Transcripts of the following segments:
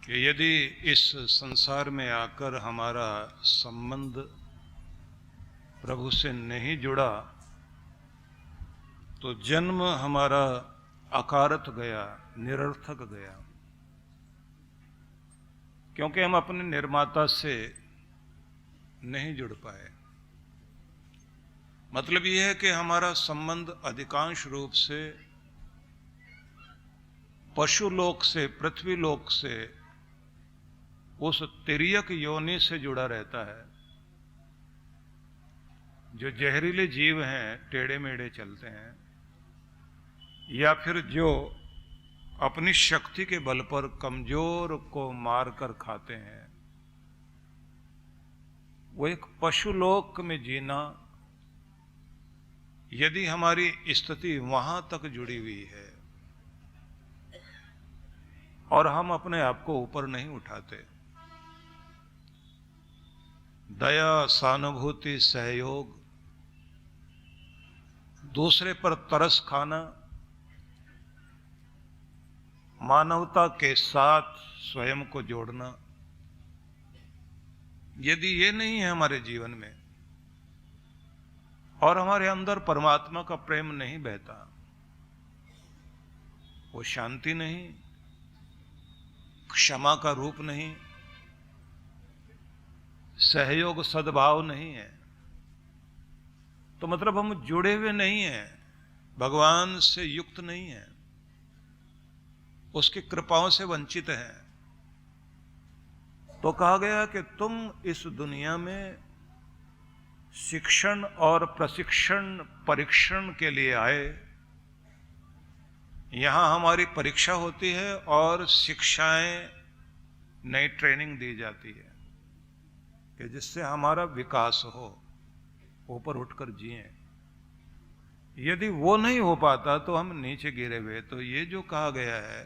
कि यदि इस संसार में आकर हमारा संबंध प्रभु से नहीं जुड़ा तो जन्म हमारा अकारथ गया, निरर्थक गया, क्योंकि हम अपने निर्माता से नहीं जुड़ पाए। मतलब यह है कि हमारा संबंध अधिकांश रूप से पशुलोक से, पृथ्वीलोक से, उस तिर्यक योनि से जुड़ा रहता है। जो जहरीले जीव हैं, टेढ़े मेढ़े चलते हैं, या फिर जो अपनी शक्ति के बल पर कमजोर को मारकर खाते हैं, वो एक पशुलोक में जीना, यदि हमारी स्थिति वहां तक जुड़ी हुई है और हम अपने आप को ऊपर नहीं उठाते, दया, सहानुभूति, सहयोग, दूसरे पर तरस खाना, मानवता के साथ स्वयं को जोड़ना, यदि ये नहीं है हमारे जीवन में और हमारे अंदर परमात्मा का प्रेम नहीं बहता, वो शांति नहीं, क्षमा का रूप नहीं, सहयोग सद्भाव नहीं है, तो मतलब हम जुड़े हुए नहीं हैं, भगवान से युक्त नहीं हैं, उसकी कृपाओं से वंचित हैं। तो कहा गया कि तुम इस दुनिया में शिक्षण और प्रशिक्षण, परीक्षण के लिए आए। यहां हमारी परीक्षा होती है और शिक्षाएं, नई ट्रेनिंग दी जाती है कि जिससे हमारा विकास हो, ऊपर उठकर जिए। यदि वो नहीं हो पाता तो हम नीचे गिरे हुए। तो ये जो कहा गया है,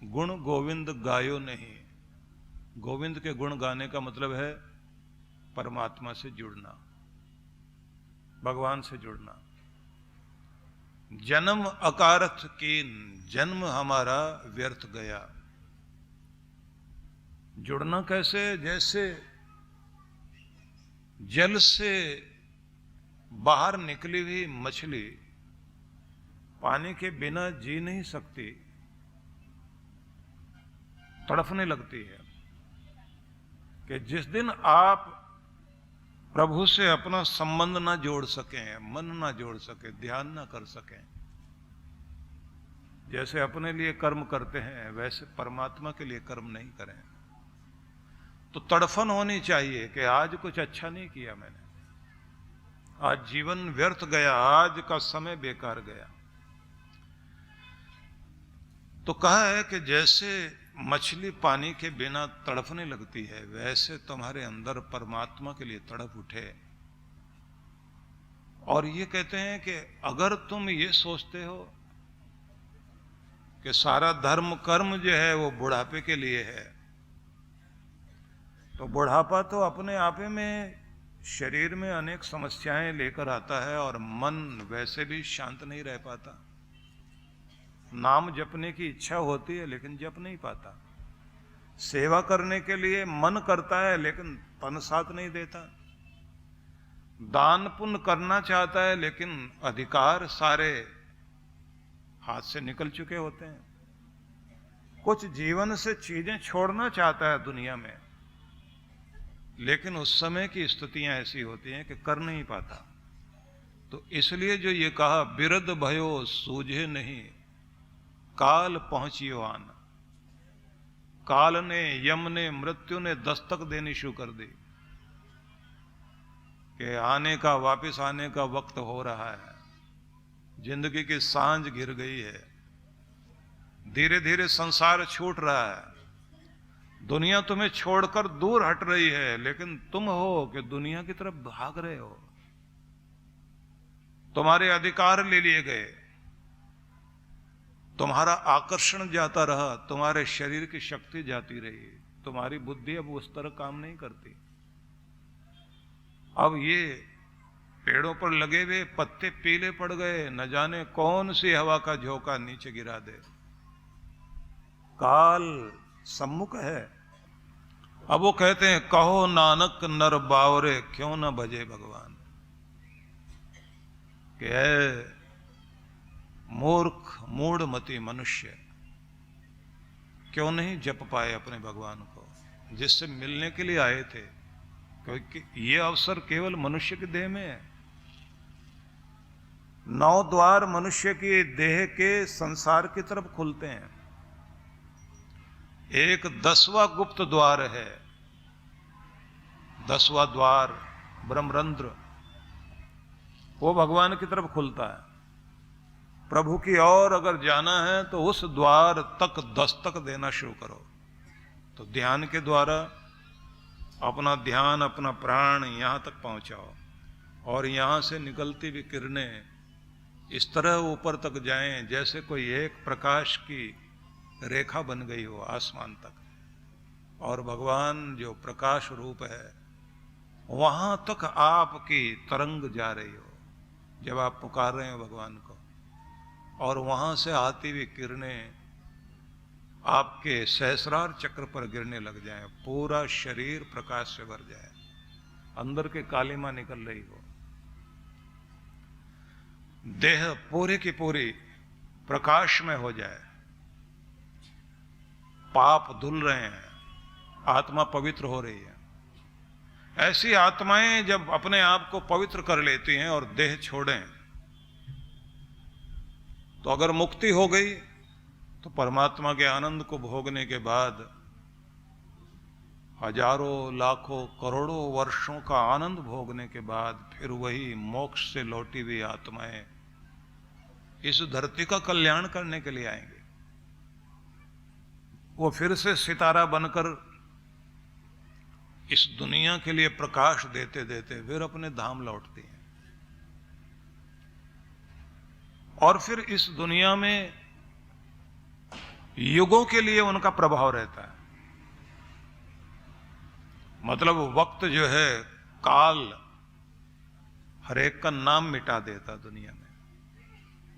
गुण गोविंद गायो नहीं, गोविंद के गुण गाने का मतलब है परमात्मा से जुड़ना, भगवान से जुड़ना। जन्म अकारथ कीन, जन्म हमारा व्यर्थ गया। जुड़ना कैसे? जैसे जल से बाहर निकली हुई मछली पानी के बिना जी नहीं सकती, तड़फने लगती है। कि जिस दिन आप प्रभु से अपना संबंध ना जोड़ सकें, मन ना जोड़ सके, ध्यान ना कर सकें, जैसे अपने लिए कर्म करते हैं वैसे परमात्मा के लिए कर्म नहीं करें, तो तड़फन होनी चाहिए कि आज कुछ अच्छा नहीं किया मैंने, आज जीवन व्यर्थ गया, आज का समय बेकार गया। तो कहा है कि जैसे मछली पानी के बिना तड़फने लगती है, वैसे तुम्हारे अंदर परमात्मा के लिए तड़प उठे। और ये कहते हैं कि अगर तुम ये सोचते हो कि सारा धर्म कर्म जो है वो बुढ़ापे के लिए है, तो बुढ़ापा तो अपने आप में शरीर में अनेक समस्याएं लेकर आता है और मन वैसे भी शांत नहीं रह पाता। नाम जपने की इच्छा होती है लेकिन जप नहीं पाता, सेवा करने के लिए मन करता है लेकिन तन साथ नहीं देता, दान पुण्य करना चाहता है लेकिन अधिकार सारे हाथ से निकल चुके होते हैं। कुछ जीवन से चीजें छोड़ना चाहता है दुनिया में, लेकिन उस समय की स्थितियां ऐसी होती हैं कि कर नहीं पाता। तो इसलिए जो ये कहा, बिरद भयो सूझे नहीं, काल पहुंचियो आन। काल ने, यम ने, मृत्यु ने दस्तक देनी शुरू कर दी कि आने का, वापस आने का वक्त हो रहा है, जिंदगी की सांझ गिर गई है, धीरे धीरे संसार छूट रहा है, दुनिया तुम्हें छोड़कर दूर हट रही है, लेकिन तुम हो कि दुनिया की तरफ भाग रहे हो। तुम्हारे अधिकार ले लिए गए, तुम्हारा आकर्षण जाता रहा, तुम्हारे शरीर की शक्ति जाती रही, तुम्हारी बुद्धि अब उस तरह काम नहीं करती। अब ये पेड़ों पर लगे हुए पत्ते पीले पड़ गए, न जाने कौन सी हवा का झोंका नीचे गिरा दे। काल सम्मुख है। अब वो कहते हैं, कहो नानक नर बावरे क्यों न भजे भगवान। कि ऐ मूर्ख मूढ़मति मनुष्य, क्यों नहीं जप पाए अपने भगवान को जिससे मिलने के लिए आए थे, क्योंकि ये अवसर केवल मनुष्य के देह में है। 9 द्वार मनुष्य की देह के संसार की तरफ खुलते हैं। एक 10वां गुप्त द्वार है, 10वां द्वार ब्रह्मरंध्र, वो भगवान की तरफ खुलता है। प्रभु की ओर अगर जाना है तो उस द्वार तक दस्तक देना शुरू करो। तो ध्यान के द्वारा अपना ध्यान, अपना प्राण यहां तक पहुंचाओ, और यहां से निकलती हुई किरणें इस तरह ऊपर तक जाएं जैसे कोई एक प्रकाश की रेखा बन गई हो आसमान तक, और भगवान जो प्रकाश रूप है वहां तक आपकी तरंग जा रही हो जब आप पुकार रहे हो भगवान को, और वहां से आती हुई किरणें आपके सहस्रार चक्र पर गिरने लग जाएं, पूरा शरीर प्रकाश से भर जाए, अंदर के कालिमा निकल रही हो, देह पूरी की पूरी प्रकाश में हो जाए, पाप धुल रहे हैं, आत्मा पवित्र हो रही है। ऐसी आत्माएं जब अपने आप को पवित्र कर लेती हैं और देह छोड़ें, तो अगर मुक्ति हो गई तो परमात्मा के आनंद को भोगने के बाद हजारों लाखों करोड़ों वर्षों का आनंद भोगने के बाद फिर वही मोक्ष से लौटी हुई आत्माएं इस धरती का कल्याण करने के लिए आएंगे। वो फिर से सितारा बनकर इस दुनिया के लिए प्रकाश देते देते फिर अपने धाम लौटती हैं, और फिर इस दुनिया में युगों के लिए उनका प्रभाव रहता है। मतलब वक्त जो है, काल हर एक का नाम मिटा देता दुनिया में,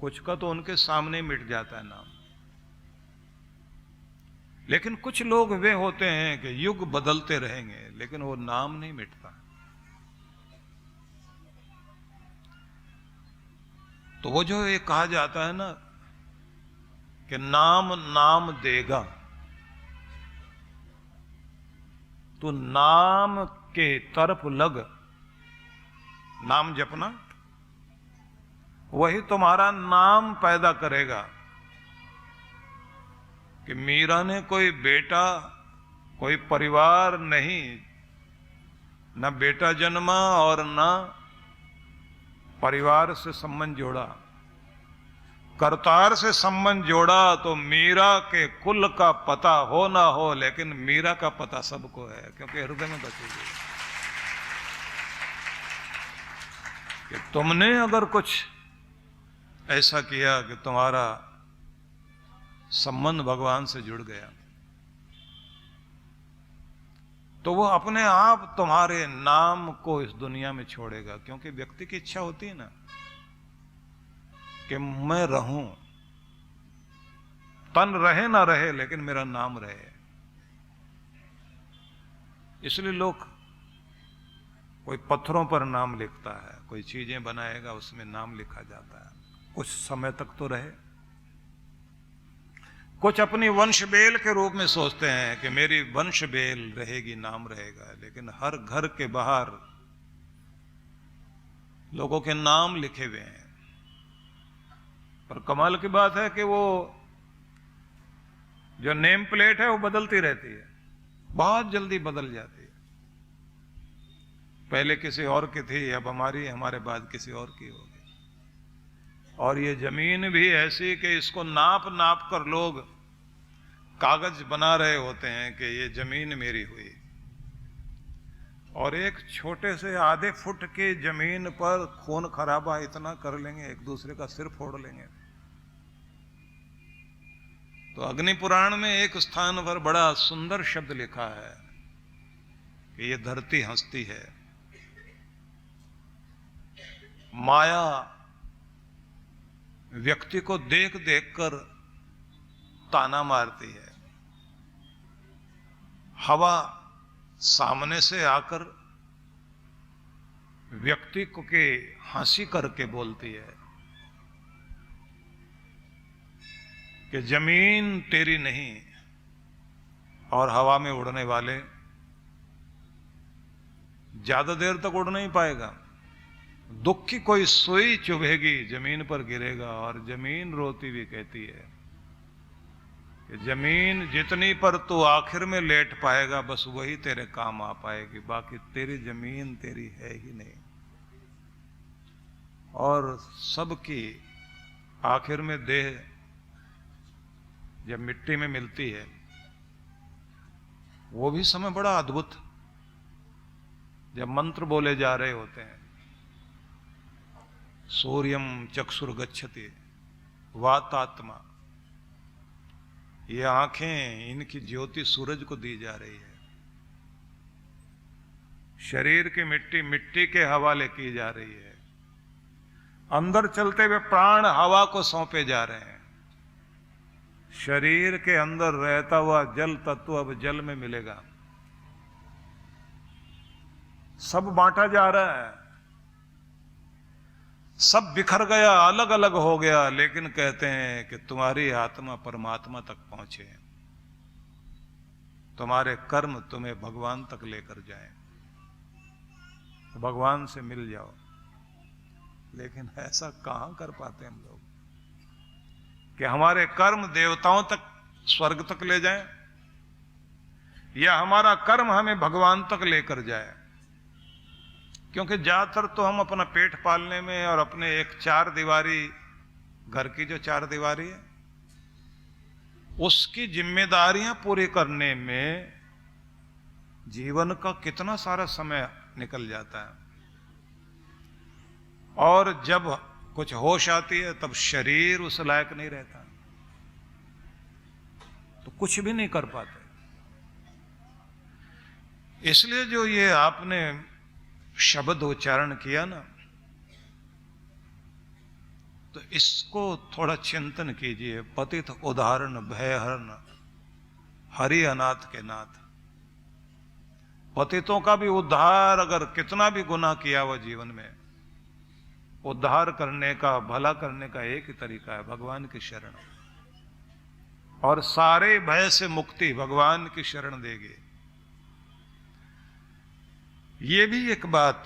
कुछ का तो उनके सामने मिट जाता है नाम। लेकिन कुछ लोग वे होते हैं कि युग बदलते रहेंगे लेकिन वो नाम नहीं मिटता। तो वो जो ये कहा जाता है ना कि नाम नाम देगा, तो नाम के तरफ लग, नाम जपना वही तुम्हारा नाम पैदा करेगा। कि मीरा ने कोई बेटा, कोई परिवार नहीं, न बेटा जन्मा और न परिवार से संबंध जोड़ा, करतार से संबंध जोड़ा। तो मीरा के कुल का पता हो ना हो, लेकिन मीरा का पता सबको है, क्योंकि हृदय में बचेगी। कि तुमने अगर कुछ ऐसा किया कि तुम्हारा संबंध भगवान से जुड़ गया, तो वो अपने आप तुम्हारे नाम को इस दुनिया में छोड़ेगा। क्योंकि व्यक्ति की इच्छा होती है ना कि मैं रहूं, तन रहे ना रहे लेकिन मेरा नाम रहे। इसलिए लोग, कोई पत्थरों पर नाम लिखता है, कोई चीजें बनाएगा उसमें नाम लिखा जाता है, कुछ समय तक तो रहे। कुछ अपनी वंश बेल के रूप में सोचते हैं कि मेरी वंश बेल रहेगी, नाम रहेगा, लेकिन हर घर के बाहर लोगों के नाम लिखे हुए हैं। पर कमाल की बात है कि वो जो नेम प्लेट है वो बदलती रहती है, बहुत जल्दी बदल जाती है। पहले किसी और की थी, अब हमारे बाद किसी और की होगी। और ये जमीन भी ऐसी कि इसको नाप नाप कर लोग कागज बना रहे होते हैं कि ये जमीन मेरी हुई। और एक छोटे से आधे फुट की जमीन पर खून खराबा इतना कर लेंगे, एक दूसरे का सिर फोड़ लेंगे। तो अग्नि पुराण में एक स्थान पर बड़ा सुंदर शब्द लिखा है कि ये धरती हंसती है, माया व्यक्ति को देख देख कर ताना मारती है। हवा सामने से आकर व्यक्ति को के हंसी करके बोलती है कि जमीन तेरी नहीं, और हवा में उड़ने वाले ज्यादा देर तक उड़ नहीं पाएगा। दुख की कोई सुई चुभेगी, जमीन पर गिरेगा, और जमीन रोती हुई कहती है कि जमीन जितनी पर तू आखिर में लेट पाएगा बस वही तेरे काम आ पाएगी, बाकी तेरी जमीन तेरी है ही नहीं। और सबकी आखिर में देह जब मिट्टी में मिलती है, वो भी समय बड़ा अद्भुत, जब मंत्र बोले जा रहे होते हैं, सूर्यम चक्षुर गच्छति वातात्मा, ये आंखें, इनकी ज्योति सूरज को दी जा रही है। शरीर की मिट्टी मिट्टी के हवाले की जा रही है। अंदर चलते हुए प्राण हवा को सौंपे जा रहे हैं। शरीर के अंदर रहता हुआ जल तत्व अब जल में मिलेगा। सब बांटा जा रहा है, सब बिखर गया, अलग अलग हो गया, लेकिन कहते हैं कि तुम्हारी आत्मा परमात्मा तक पहुंचे, तुम्हारे कर्म तुम्हें भगवान तक लेकर जाएं, भगवान से मिल जाओ। लेकिन ऐसा कहां कर पाते हम लोग कि हमारे कर्म देवताओं तक, स्वर्ग तक ले जाएं, या हमारा कर्म हमें भगवान तक लेकर जाए। क्योंकि ज्यादातर तो हम अपना पेट पालने में और अपने एक चार दीवारी, घर की जो चार दीवारी है, उसकी जिम्मेदारियां पूरी करने में जीवन का कितना सारा समय निकल जाता है। और जब कुछ होश आती है तब शरीर उस लायक नहीं रहता, तो कुछ भी नहीं कर पाते। इसलिए जो ये आपने शब्द उच्चारण किया ना, तो इसको थोड़ा चिंतन कीजिए। पतित उदाहरण भयहरण हरि अनाथ के नाथ। पतितों का भी उद्धार, अगर कितना भी गुनाह किया हुआ जीवन में, उद्धार करने का, भला करने का एक ही तरीका है, भगवान की शरण। और सारे भय से मुक्ति भगवान की शरण देगी। ये भी एक बात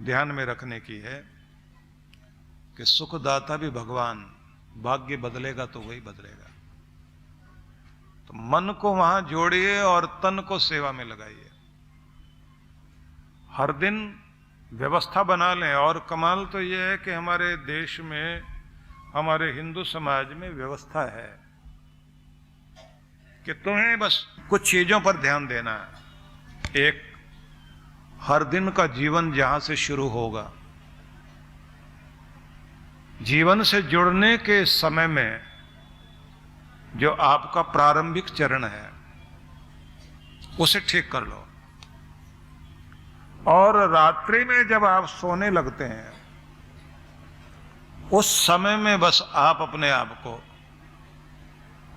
ध्यान में रखने की है कि सुखदाता भी भगवान, भाग्य बदलेगा तो वही बदलेगा। तो मन को वहां जोड़िए और तन को सेवा में लगाइए। हर दिन व्यवस्था बना लें। और कमाल तो यह है कि हमारे देश में, हमारे हिंदू समाज में व्यवस्था है कि तुम्हें बस कुछ चीजों पर ध्यान देना है। एक, हर दिन का जीवन जहां से शुरू होगा, जीवन से जुड़ने के समय में जो आपका प्रारंभिक चरण है उसे ठीक कर लो। और रात्रि में जब आप सोने लगते हैं, उस समय में बस आप अपने आप को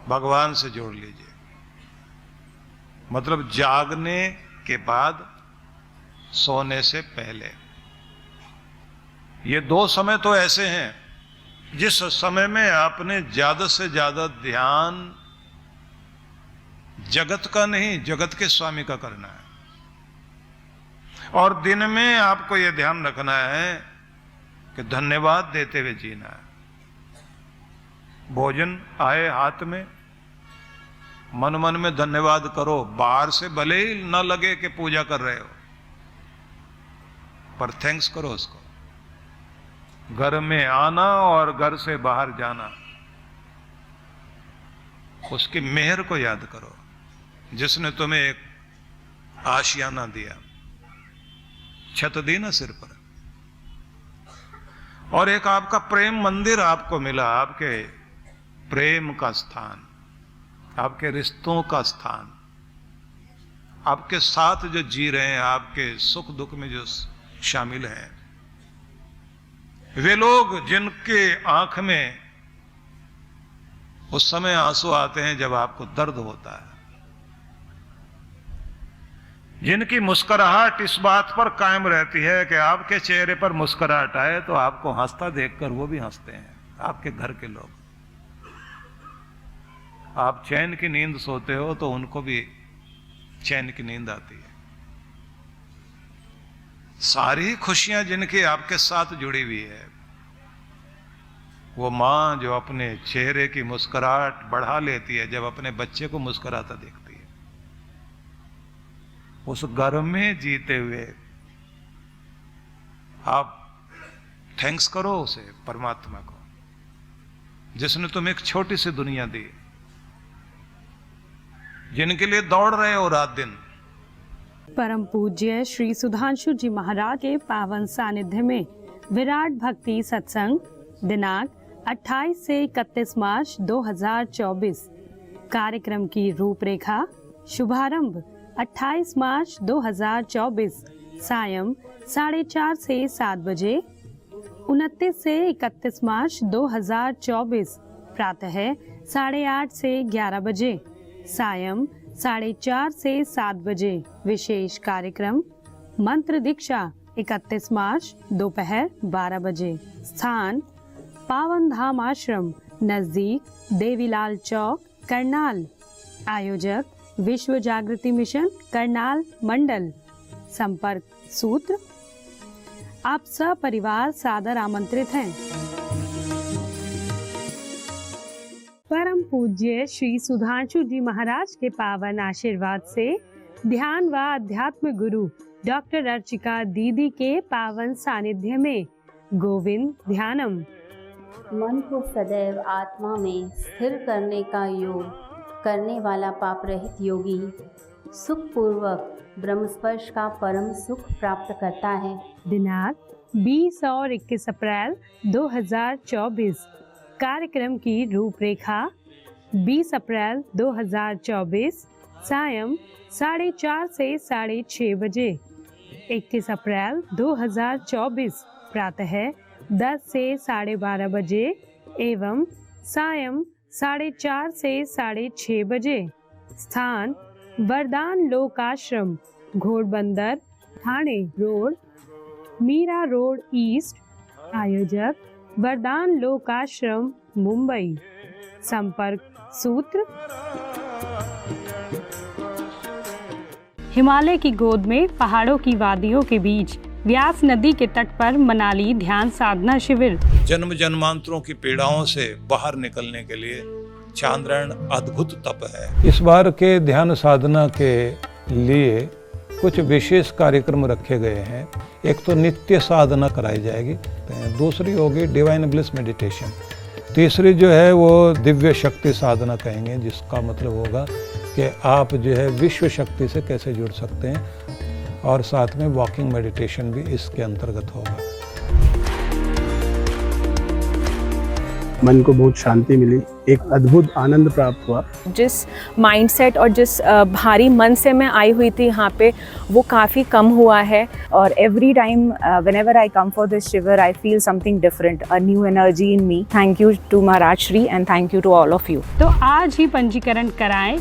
भगवान से जोड़ लीजिए। मतलब जागने के बाद, सोने से पहले। ये दो समय तो ऐसे हैं जिस समय में आपने ज्यादा से ज्यादा ध्यान जगत का नहीं, जगत के स्वामी का करना है। और दिन में आपको यह ध्यान रखना है कि धन्यवाद देते हुए जीना है। भोजन आए हाथ में, मन मन में धन्यवाद करो। बाहर से भले ही न लगे कि पूजा कर रहे हो, पर थैंक्स करो उसको। घर में आना और घर से बाहर जाना, उसकी मेहर को याद करो, जिसने तुम्हें एक आशियाना दिया, छत दी ना सिर पर, और एक आपका प्रेम मंदिर आपको मिला, आपके प्रेम का स्थान, आपके रिश्तों का स्थान, आपके साथ जो जी रहे हैं, आपके सुख दुख में जो शामिल हैं, वे लोग जिनके आंख में उस समय आंसू आते हैं जब आपको दर्द होता है, जिनकी मुस्कुराहट इस बात पर कायम रहती है कि आपके चेहरे पर मुस्कुराहट आए तो आपको हंसता देखकर वो भी हंसते हैं, आपके घर के लोग। आप चैन की नींद सोते हो तो उनको भी चैन की नींद आती है। सारी खुशियां जिनकी आपके साथ जुड़ी हुई है, वो मां जो अपने चेहरे की मुस्कुराहट बढ़ा लेती है जब अपने बच्चे को मुस्कुराता देखती है, उस घर में जीते हुए आप थैंक्स करो उसे, परमात्मा को, जिसने तुम्हें एक छोटी सी दुनिया दी, जिनके लिए दौड़ रहे हो रात दिन। परम पूज्य श्री सुधांशु जी महाराज के पावन सानिध्य में विराट भक्ति सत्संग दिनांक 28 से 31 मार्च 2024। कार्यक्रम की रूपरेखा। शुभारंभ 28 मार्च 2024 सायं 4:30 से 7 बजे। 29 से 31 मार्च 2024 प्रातः 8:30 से 11 बजे, सायं 4:30 से 7 बजे। विशेष कार्यक्रम मंत्र दीक्षा 31 मार्च दोपहर 12 बजे। स्थान पावन धाम आश्रम नजदीक देवीलाल चौक करनाल। आयोजक विश्व जागृति मिशन करनाल मंडल। संपर्क सूत्र। आप सब परिवार सादर आमंत्रित हैं। परम पूज्य श्री सुधांशु जी महाराज के पावन आशीर्वाद से ध्यान व अध्यात्म गुरु डॉक्टर अर्चिका दीदी के पावन सानिध्य में गोविंद ध्यानम। मन को सदैव आत्मा में स्थिर करने का योग करने वाला पाप रहित योगी सुख पूर्वक ब्रह्मस्पर्श का परम सुख प्राप्त करता है। दिनांक 20 और 21 अप्रैल 2024। कार्यक्रम की रूपरेखा। 20 अप्रैल 2024 सायं 4:30 से 6:30 बजे। 21 अप्रैल 2024 प्रातः 10 से 12:30 बजे एवं सायं 4:30 से 6:30 बजे। स्थान Vardan Lok Ashram Ghodbunder Thane road Mira road east. आयोजक वरदान लोक आश्रम मुंबई। संपर्क सूत्र। हिमालय की गोद में पहाड़ों की वादियों के बीच व्यास नदी के तट पर मनाली ध्यान साधना शिविर। जन्म जन्मांतरों की पीड़ाओं से बाहर निकलने के लिए चांद्रायण अद्भुत तप है। इस बार के ध्यान साधना के लिए कुछ विशेष कार्यक्रम रखे गए हैं। एक तो नित्य साधना कराई जाएगी, दूसरी होगी डिवाइन ब्लिस मेडिटेशन, तीसरी जो है वो दिव्य शक्ति साधना कहेंगे, जिसका मतलब होगा कि आप जो है विश्व शक्ति से कैसे जुड़ सकते हैं, और साथ में वॉकिंग मेडिटेशन भी इसके अंतर्गत होगा। मन को बहुत शांति मिली, एक अद्भुत आनंद प्राप्त हुआ। जिस माइंडसेट और जिस भारी मन से मैं आई हुई थी यहाँ पे, वो काफ़ी कम हुआ है। और every time whenever I come for this शिविर I feel something different, a new energy in me. Thank you to Maharaj Shri and thank you to all of you. तो आज ही पंजीकरण कराएं।